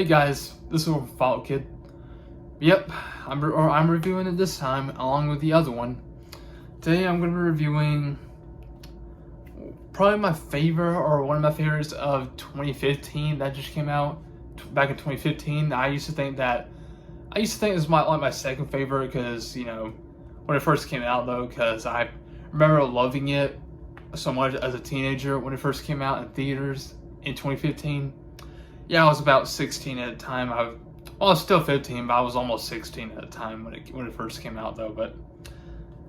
Hey guys, this is Follow Kid. Yep, I'm reviewing it this time along with the other one. Today I'm going to be reviewing probably my favorite or one of my favorites of 2015 that just came out back in 2015. I used to think it was my second favorite because when it first came out though, because I remember loving it so much as a teenager when it first came out in theaters in 2015. Yeah, I was about 16 at the time. I was still 15, but I was almost 16 at the time when it first came out, though. But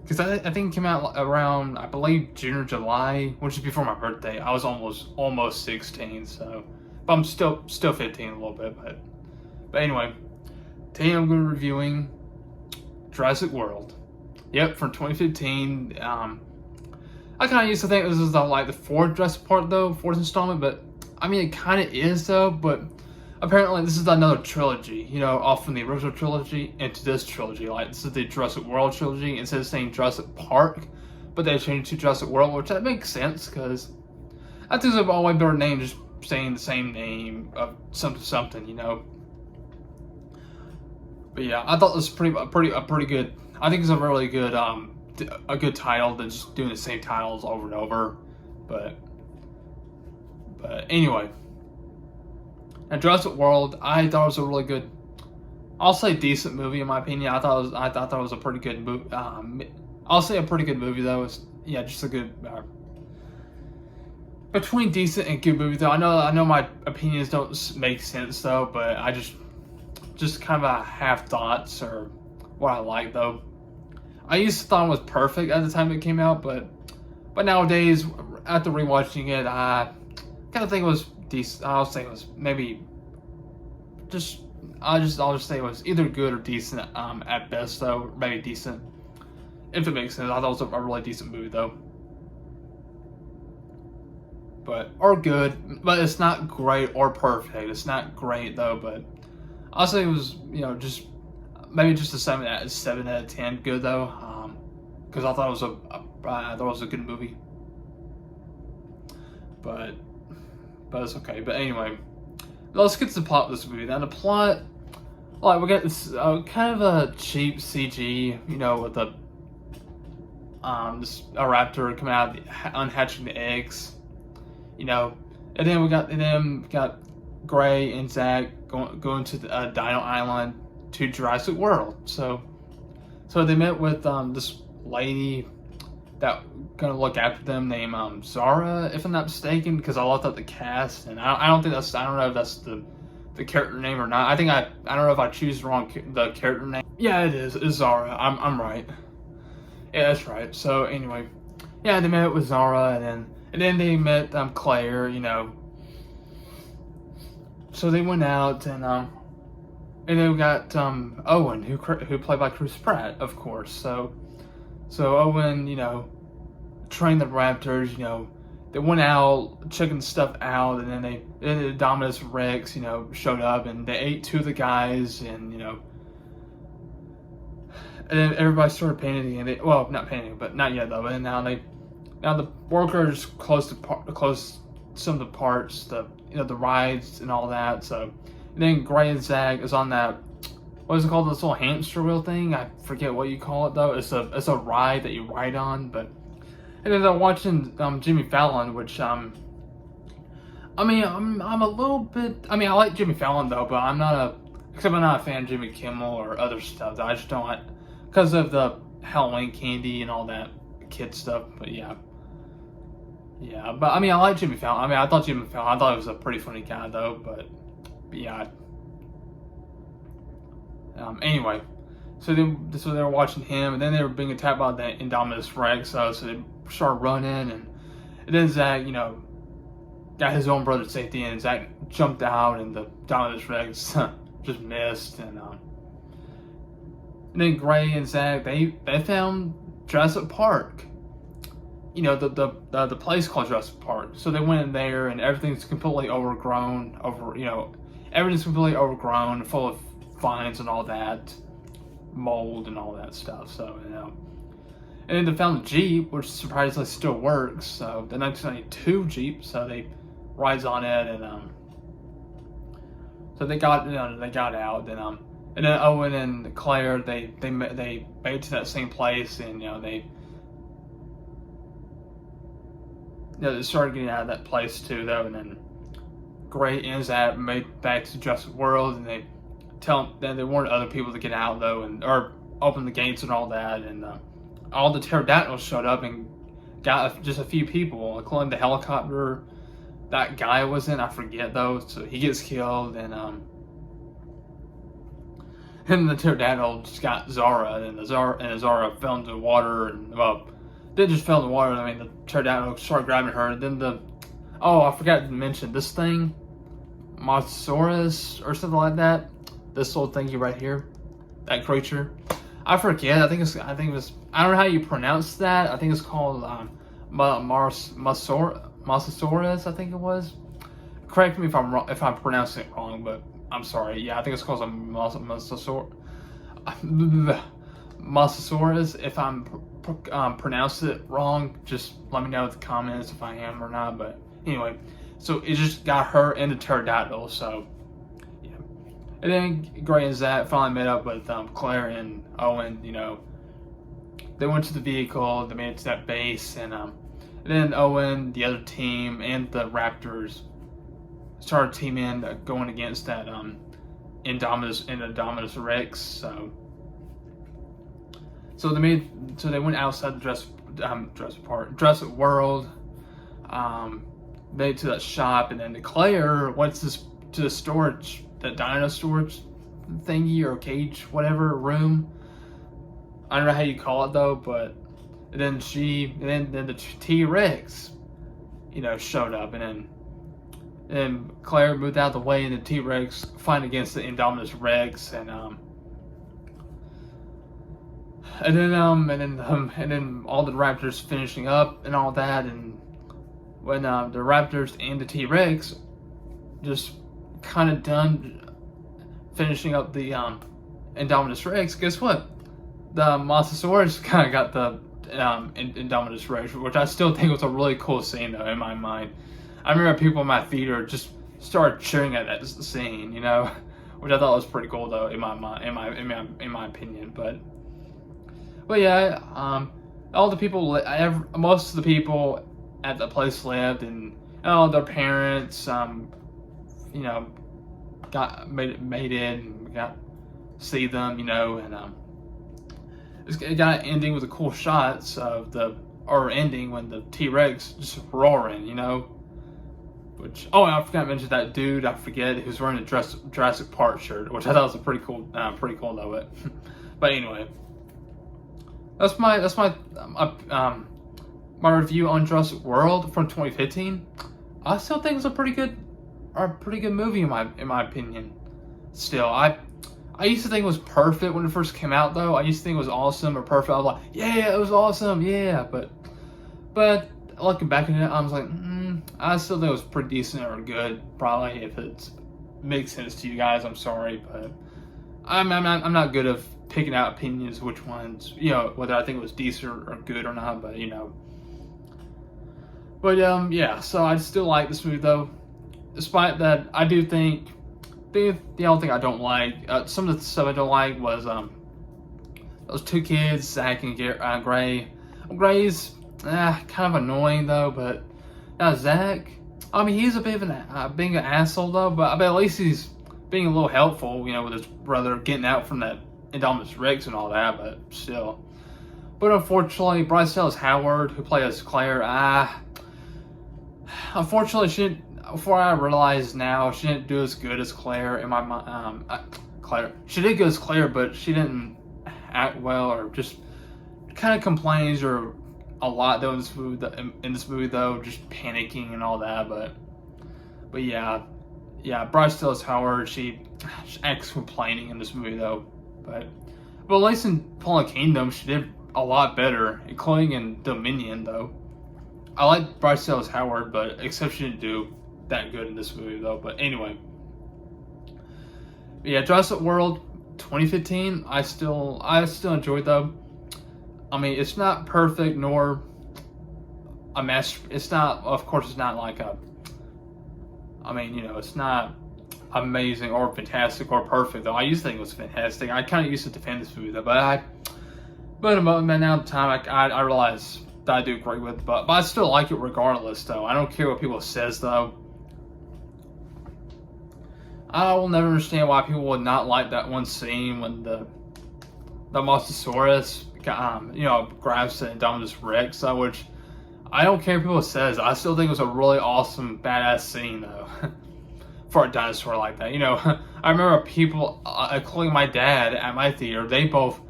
because I think it came out around, I believe, June or July, which is before my birthday. I was almost 16, so but I'm still 15 a little bit. But anyway, today I'm going to be reviewing Jurassic World. Yep, from 2015. I kind of used to think this is the fourth Jurassic Park though, fourth installment, but I mean, it kind of is though, but apparently this is another trilogy, off from the original trilogy into this trilogy. Like, this is the Jurassic World trilogy instead of saying Jurassic Park, but they changed to Jurassic World, which that makes sense because I think it's a way better name just saying the same name of something. But yeah, I thought this was a pretty good. I think it's a really good a good title than just doing the same titles over and over, but anyway, and Jurassic World, I thought it was a really good, I'll say decent movie in my opinion. I thought it was a pretty good movie. I'll say a pretty good movie though. Just a good between decent and good movie though. I know my opinions don't make sense though, but I just kind of half thoughts or what I like though. I used to thought it was perfect at the time it came out, but nowadays after rewatching it, I kind of think it was decent. I'll say it was maybe I'll just say it was either good or decent at best though, maybe decent if it makes sense. I thought it was a really decent movie though, or good, but it's not great or perfect. It's not great though, but I'll say it was just maybe just a 7 out of 10 good though, because I thought it was a good movie, but it's okay. But anyway, let's get to the plot of this movie. Now the plot, we got this kind of a cheap CG, with a raptor coming out, unhatching the eggs, and then we got Gray and Zach going to the Dino Island to Jurassic World. So they met with this lady that gonna look after them named Zara, if I'm not mistaken, because I looked up the cast and I don't know if that's the character name or not. I don't know if I choose the character name. Yeah, it is. It's Zara. I'm right. Yeah, that's right. So anyway, yeah, they met with Zara and then they met Claire. So they went out and then we got Owen, who played by Chris Pratt, of course. So Owen, trained the raptors. They went out checking stuff out, and then the Indominus Rex, showed up, and they ate 2 of the guys, and then everybody started panicking, and not panicking, but not yet though. And now the workers closed some of the parts, the rides and all that. So. And then Gray and Zach is on that, what is it called, this little hamster wheel thing? I forget what you call it though. It's a ride that you ride on. And then they're watching Jimmy Fallon, which I'm a little bit. I like Jimmy Fallon though, but I'm not a fan of Jimmy Kimmel or other stuff. I just don't, because of the Halloween candy and all that kid stuff. But yeah. But I like Jimmy Fallon. I thought he was a pretty funny guy though, but yeah. Anyway, so they were watching him, and then they were being attacked by the Indominus Rex. So they started running, and then Zach, got his own brother's safety, and Zach jumped out, and the Indominus Rex just missed, and then Gray and Zach they found Jurassic Park. The place called Jurassic Park. So they went in there, and everything's completely overgrown. Everything's completely overgrown, full of vines and all that, mold and all that stuff. So and then they found the Jeep, which surprisingly still works. So the 1992 Jeep. So they rides on it, and So they got they got out. And then Owen and Claire they made it to that same place, and they started getting out of that place too though. And then Gray ends up made back to Jurassic World, and they warned other people to get out though, or open the gates and all that. And all the pterodactyls showed up and got just a few people, including the helicopter that guy was in. I forget though, so he gets killed. And the pterodactyl just got Zara, and Zara fell into the water, and didn't just fell in the water. I mean, the pterodactyl started grabbing her, and then I forgot to mention this thing, Mosasaurus or something like that. This little thingy right here, that creature. I forget. I think it was. I don't know how you pronounce that. I think it's called Mosasaurus. I think it was. Correct me if I'm wrong, if I'm pronouncing it wrong, but I'm sorry. Yeah, I think it's called a Mosasaurus. If I'm pronounced it wrong, just let me know in the comments if I am or not. But anyway, so it just got her into pterodactyl. So yeah, and then Gray and Zach finally met up with Claire and Owen. They went to the vehicle. They made it to that base, and then Owen, the other team, and the Raptors started teaming going against that Indominus Rex. So they went outside the Jurassic World, made it to that shop, and then Claire went to the storage, the dino storage thingy or cage, whatever room. I don't know how you call it though, but then the T-Rex, showed up, and then Claire moved out of the way, and the T-Rex fight against the Indominus Rex, and then all the Raptors finishing up and all that. And when the Raptors and the T-Rex just kind of done finishing up the Indominus Rex, guess what? The Mosasaurus kind of got the Indominus Rex, which I still think was a really cool scene though in my mind. I remember people in my theater just started cheering at that scene, which I thought was pretty cool though in my opinion. But yeah, all the people, most of the people at the place lived, and their parents, got made it and got see them, and it got an ending with the cool shots of ending when the T-Rex just roaring, Which I forgot to mention that dude. I forget who's wearing a Jurassic Park shirt, which I thought was a pretty cool though. But anyway, that's my review on Jurassic World from 2015. I still think it's a pretty good movie in my opinion. Still, I used to think it was perfect when it first came out though. I used to think it was awesome or perfect. I was like, yeah, it was awesome, yeah. But looking back at it, I was like, I still think it was pretty decent or good. Probably if it makes sense to you guys, I'm sorry, but I'm not good at picking out opinions, which ones, whether I think it was decent or good or not. But yeah. So I still like this movie though, despite that. I do think the only thing I don't like, some of the stuff I don't like was those two kids, Zach and Gray. Gray's kind of annoying though, but Zach, I mean, he's a bit of being an asshole though, but at least he's being a little helpful, with his brother getting out from that Indominus Rex and all that, but still. But unfortunately, Bryce Dallas Howard, who plays Claire, unfortunately, before I realize now, she didn't do as good as Claire in my mind. Claire, she did good as Claire, but she didn't act well, or just kind of complains or a lot though in this movie though, just panicking and all that. But yeah, Bryce Dallas Howard, she acts complaining in this movie though. But at least in Fallen Kingdom, she did a lot better, including in Dominion though. I like Bryce Dallas Howard, but except she didn't do that good in this movie though. But anyway, yeah, Jurassic World 2015, I still enjoyed though. I mean, it's not perfect nor a master. It's not, of course, it's not like it's not amazing or fantastic or perfect, though. I used to think it was fantastic. I kind of used to defend this movie, though, but now at the time, I realize that I do agree with it, but I still like it regardless, though. I don't care what people says, though. I will never understand why people would not like that one scene when the Mosasaurus, grabs the Indominus Rex, though, which I don't care what people says. I still think it was a really awesome, badass scene, though, for a dinosaur like that. I remember people, including my dad at my theater, they both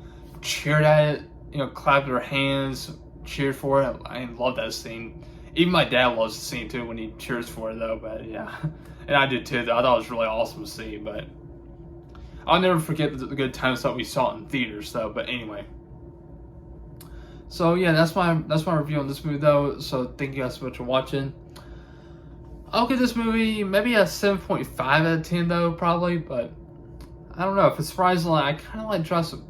cheered at it, clapped their hands, cheered for it. I love that scene. Even my dad loves the scene too when he cheers for it, though. But yeah, and I did too. Though. I thought it was really awesome to see. But I'll never forget the good times that we saw in theaters, though. But anyway, so yeah, that's my review on this movie, though. So thank you guys so much for watching. I'll give this movie maybe a 7.5 out of 10, though, probably. But I don't know. If it's surprisingly, I kind of like Jurassic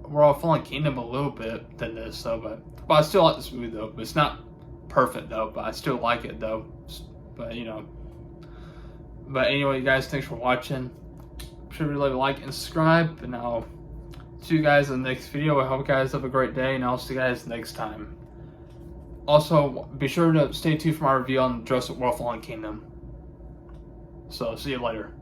World: Fallen Kingdom a little bit than this, though. But I still like this movie, though. It's not perfect, though, but I still like it, though. But but anyway, guys, thanks for watching. Be sure to leave a like and subscribe, and I'll see you guys in the next video. I hope you guys have a great day, and I'll see you guys next time. Also, be sure to stay tuned for my review on Jurassic World: Fallen Kingdom. So see you later.